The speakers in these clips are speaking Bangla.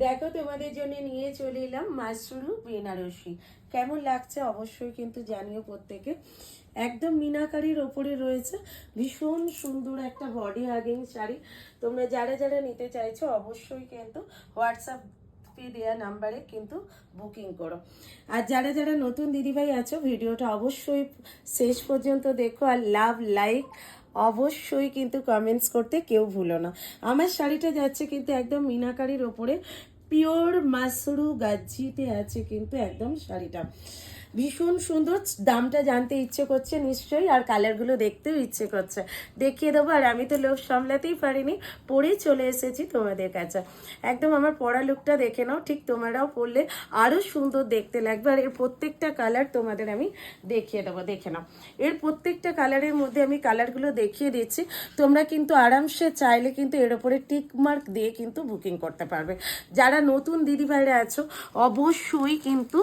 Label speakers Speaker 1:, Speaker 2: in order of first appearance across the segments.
Speaker 1: দেখো তোমাদের জন্য নিয়ে চলে এলাম মাশরু বেনারসি। কেমন লাগছে অবশ্যই কিন্তু জানিও প্রত্যেকে। একদম মিনাকারির ওপরে রয়েছে, ভীষণ সুন্দর একটা বডি হাগিং শাড়ি। তোমরা যারা যারা নিতে চাইছো অবশ্যই কিন্তু হোয়াটসঅ্যাপ দেওয়া নাম্বারে কিন্তু বুকিং করো। আর যারা যারা নতুন দিদিভাই আছো ভিডিওটা অবশ্যই শেষ পর্যন্ত দেখো, আর লাভ লাইক অবশ্যই কিন্তু কমেন্টস করতে কেউ ভুলো না। আমার শাড়িটা যাচ্ছে কিন্তু একদম মিনাকারির ওপরে, পিওর মাসরু গাজ্জিতে আছে কিন্তু একদম শাড়িটা, ভীষণ সুন্দর। দামটা জানতে ইচ্ছে করছে নিশ্চয়ই, আর কালারগুলো দেখতেও ইচ্ছে করছে, দেখিয়ে দেবো। আর আমি তো লোভ সামলাতেই পারিনি, পরেই চলে এসেছি তোমাদের কাছে। একদম আমার পরা লুকটা দেখে নাও, ঠিক তোমরাও পরলে আরও সুন্দর দেখতে লাগবে। আর এর প্রত্যেকটা কালার তোমাদের আমি দেখিয়ে দেবো, দেখে নাও। এর প্রত্যেকটা কালারের মধ্যে আমি কালারগুলো দেখিয়ে দিচ্ছি, তোমরা কিন্তু আরামসে চাইলে কিন্তু এর ওপরে টিক মার্ক দিয়ে কিন্তু বুকিং করতে পারবে। যারা নতুন দিদিভাইরা আছো অবশ্যই কিন্তু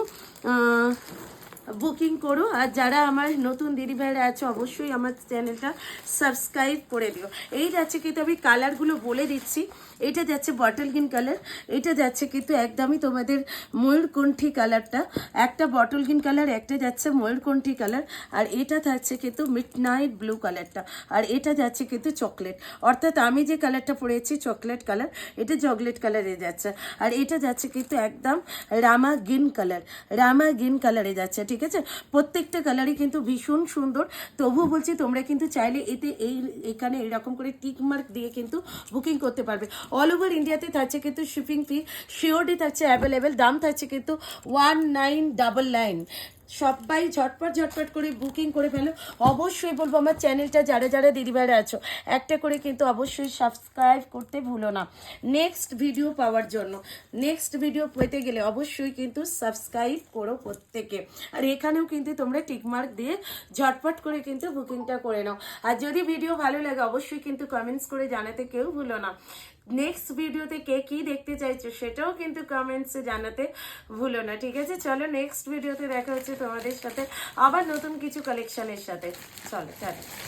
Speaker 1: বুকিং করো। আর যারা আমার নতুন দিদিভাইরা আছে অবশ্যই আমার চ্যানেলটা সাবস্ক্রাইব করে দিও। এই যাচ্ছে কিন্তু আমি কালারগুলো বলে দিচ্ছি। এটা যাচ্ছে বটল গ্রিন কালার, এটা যাচ্ছে কিন্তু একদমই তোমাদের ময়ূরকণ্ঠী কালারটা, একটা বটল গ্রিন কালার, একটা যাচ্ছে ময়ূরকণ্ঠী কালার, আর এটা থাকছে কিন্তু মিডনাইট ব্লু কালারটা, আর এটা যাচ্ছে কিন্তু চকলেট। অর্থাৎ আমি যে কালারটা পরেছি চকলেট কালার, এটা চকলেট কালারে যাচ্ছে। আর এটা যাচ্ছে কিন্তু একদম রামা গ্রিন কালার, রামা গ্রিন কালারে যাচ্ছে। ঠিক আছে, প্রত্যেকটা কালারই কিন্তু ভীষণ সুন্দর। তবুও বলছি তোমরা কিন্তু চাইলে এতে এখানে এরকম করে টিক মার্ক দিয়ে কিন্তু বুকিং করতে পারবে। অল ওভার ইন্ডিয়াতে থাকছে কিন্তু শিপিং ফি শিওরডি থাকছে অ্যাভেলেবেল। দাম থাকছে কিন্তু 1999। সবাই ঝটপট ঝটপট করে বুকিং করে ফেলো। অবশ্যই বলবো আমার চ্যানেলটা যারা যারা দিদিভাইরা আছো একটা করে কিন্তু অবশ্যই সাবস্ক্রাইব করতে ভুলো না, নেক্সট ভিডিও পাওয়ার জন্য। নেক্সট ভিডিও পেতে গেলে অবশ্যই কিন্তু সাবস্ক্রাইব করো প্রত্যেকে। আর এখানেও কিন্তু তোমরা টিকমার্ক দিয়ে ঝটপট করে কিন্তু বুকিংটা করে নাও। আর যদি ভিডিও ভালো লাগে অবশ্যই কিন্তু কমেন্টস করে জানাতে কেউ ভুলো না। নেক্সট ভিডিওতে কে কী দেখতে চাইছো সেটাও কিন্তু কমেন্টসে জানাতে ভুলো না। ঠিক আছে, চলো নেক্সট ভিডিওতে দেখা হচ্ছে তোমাদের সাথে আবার নতুন কিছু কালেকশনের সাথে। চলো টাটা।